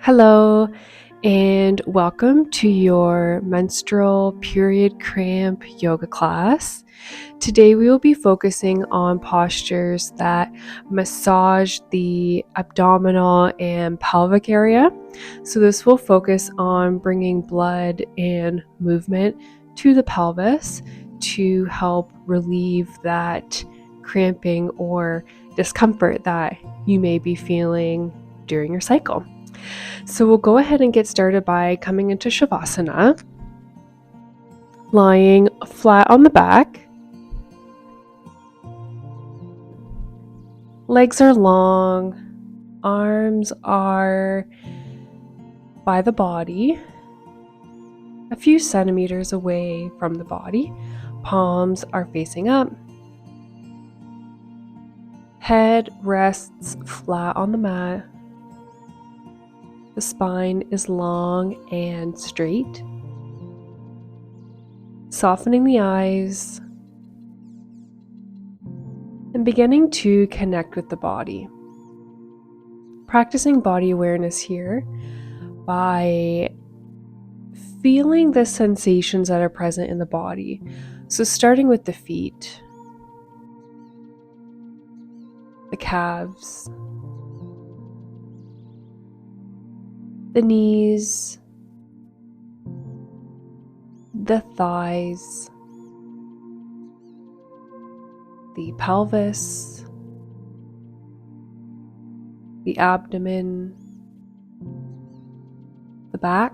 Hello, and welcome to your menstrual period cramp yoga class. Today we will be focusing on postures that massage the abdominal and pelvic area. So this will focus on bringing blood and movement to the pelvis to help relieve that cramping or discomfort that you may be feeling during your cycle. So we'll go ahead and get started by coming into Shavasana, lying flat on the back. Legs are long, arms are by the body, a few centimeters away from the body. Palms are facing up. Head rests flat on the mat. The spine is long and straight. Softening the eyes and beginning to connect with the body. Practicing body awareness here by feeling the sensations that are present in the body. So starting with the feet, the calves, the knees, the thighs, the pelvis, the abdomen, the back,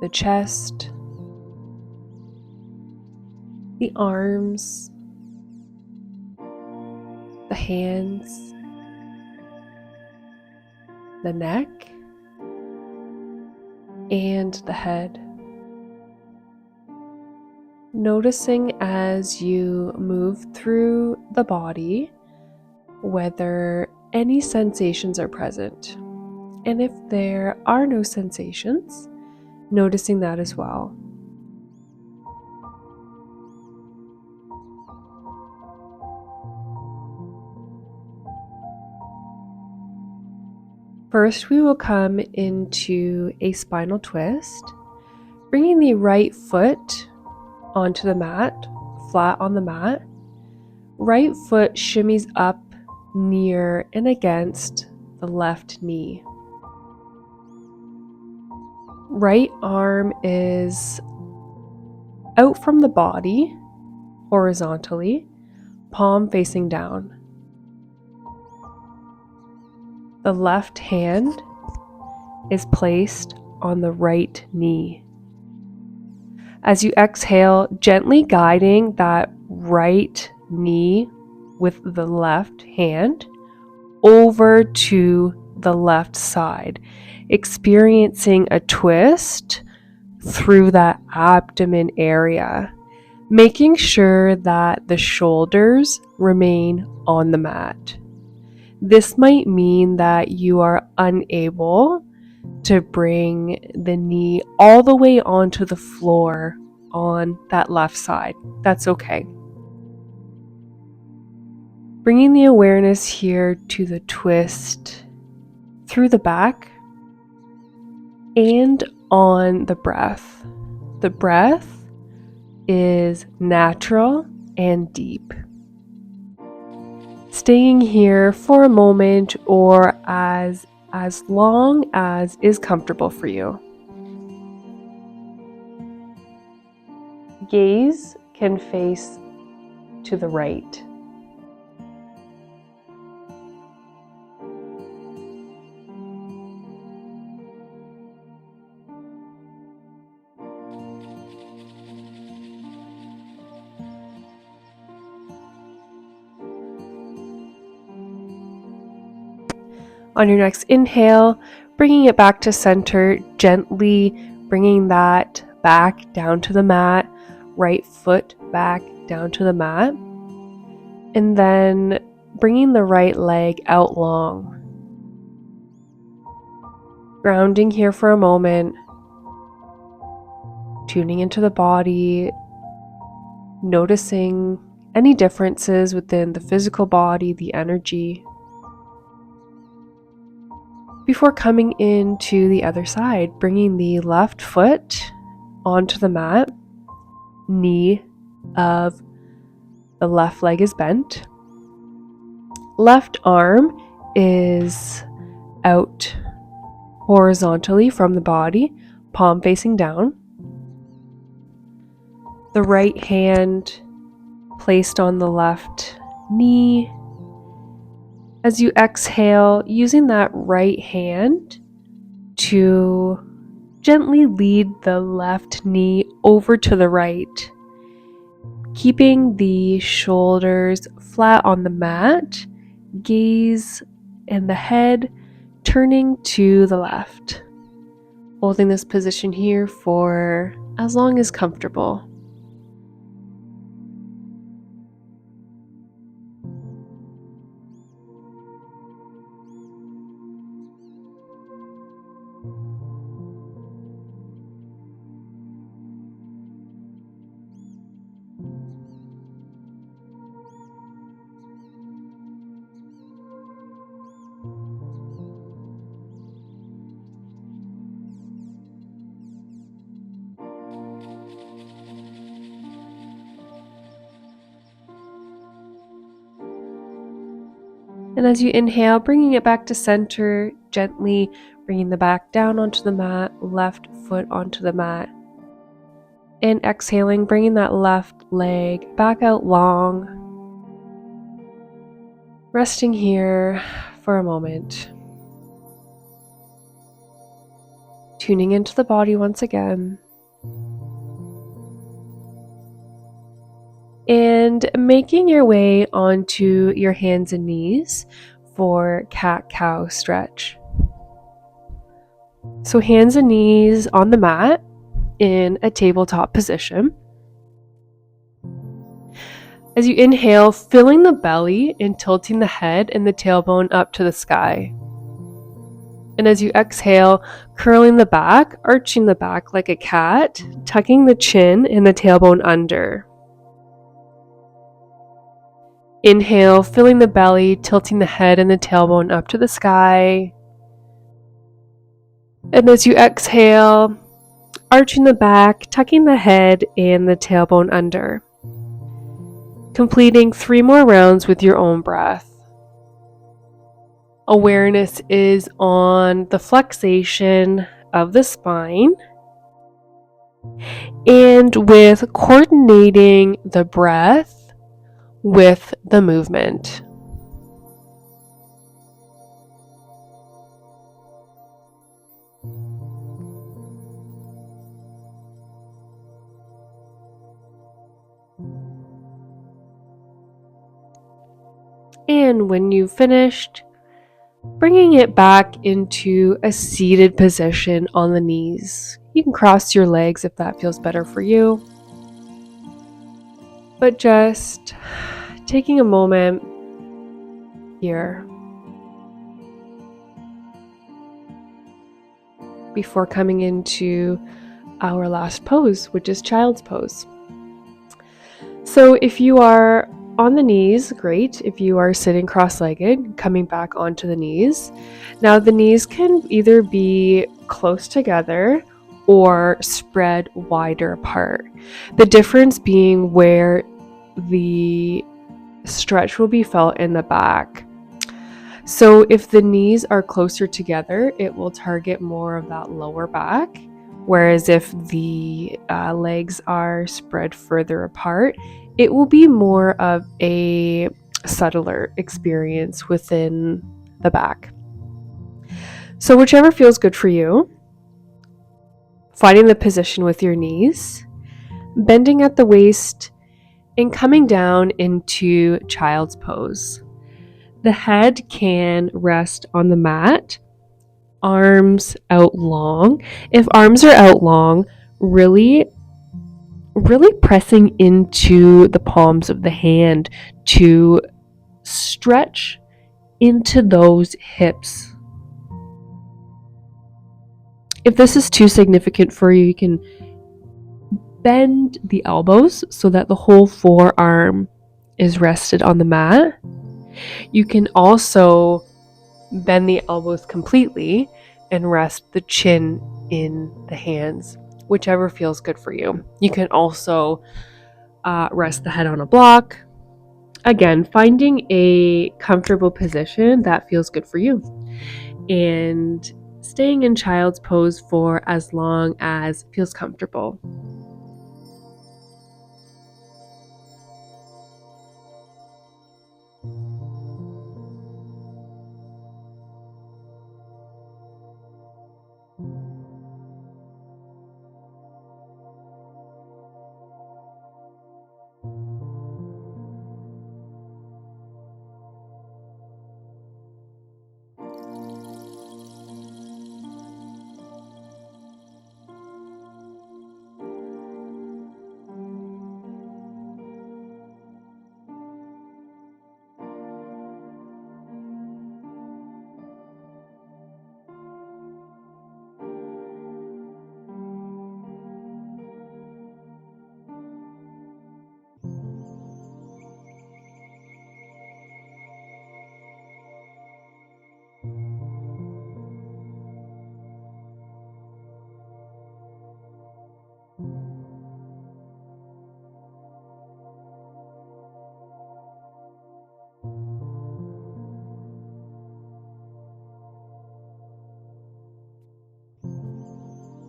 the chest, the arms, the hands, the neck, and the head. Noticing as you move through the body whether any sensations are present. And if there are no sensations, noticing that as well. First, we will come into a spinal twist, bringing the right foot onto the mat, flat on the mat. Right foot shimmies up near and against the left knee. Right arm is out from the body, horizontally, palm facing down. The left hand is placed on the right knee. As you exhale, gently guiding that right knee with the left hand over to the left side, experiencing a twist through that abdomen area, making sure that the shoulders remain on the mat. This might mean that you are unable to bring the knee all the way onto the floor on that left side. That's okay. Bringing the awareness here to the twist through the back and on the breath. The breath is natural and deep. Staying here for a moment or as long as is comfortable for you. Gaze can face to the right. On your next inhale, bringing it back to center, gently bringing that back down to the mat, right foot back down to the mat, and then bringing the right leg out long. Grounding here for a moment, tuning into the body, noticing any differences within the physical body, the energy. before coming into the other side, bringing the left foot onto the mat, knee of the left leg is bent, left arm is out horizontally from the body, palm facing down, the right hand placed on the left knee. As you exhale, using that right hand to gently lead the left knee over to the right, keeping the shoulders flat on the mat, gaze and the head turning to the left. Holding this position here for as long as comfortable. And as you inhale, bringing it back to center, gently bringing the back down onto the mat, left foot onto the mat. And exhaling, bringing that left leg back out long. Resting here for a moment. Tuning into the body once again. And making your way onto your hands and knees for cat-cow stretch. So hands and knees on the mat in a tabletop position. As you inhale, filling the belly and tilting the head and the tailbone up to the sky. And as you exhale, curling the back, arching the back like a cat, tucking the chin and the tailbone under. Inhale, filling the belly, tilting the head and the tailbone up to the sky. And as you exhale, arching the back, tucking the head and the tailbone under. Completing 3 more rounds with your own breath. Awareness is on the flexation of the spine and with coordinating the breath with the movement. And when you've finished, bringing it back into a seated position on the knees. You can cross your legs if that feels better for you. But just taking a moment here before coming into our last pose, which is child's pose. So if you are on the knees, great. If you are sitting cross-legged, coming back onto the knees. Now the knees can either be close together or spread wider apart. The difference being where the stretch will be felt in the back. So if the knees are closer together, it will target more of that lower back. Whereas if the legs are spread further apart, it will be more of a subtler experience within the back. So whichever feels good for you, finding the position with your knees, bending at the waist, and coming down into child's pose. The head can rest on the mat, arms out long. If arms are out long, really pressing into the palms of the hand to stretch into those hips. If this is too significant for you, you can bend the elbows so that the whole forearm is rested on the mat. You can also Bend the elbows completely and rest the chin in the hands, whichever feels good for you. You can also rest the head on a block. Again, finding a comfortable position that feels good for you. And staying in child's pose for as long as feels comfortable.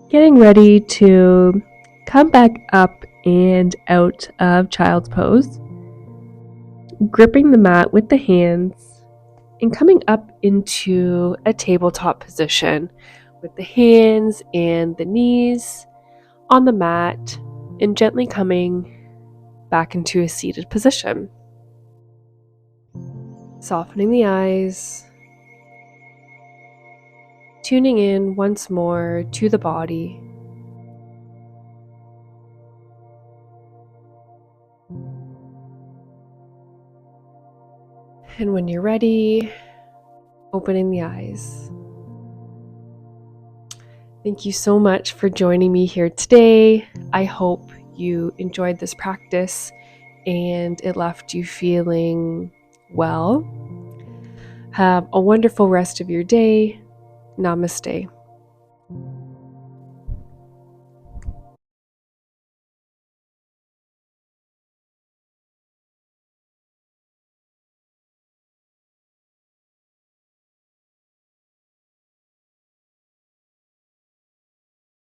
Getting ready to come back up and out of child's pose, gripping the mat with the hands and coming up into a tabletop position with the hands and the knees on the mat and gently coming back into a seated position. Softening the eyes, tuning in once more to the body. And when you're ready, opening the eyes. Thank you so much for joining me here today. I hope you enjoyed this practice and it left you feeling well. Have a wonderful rest of your day. Namaste.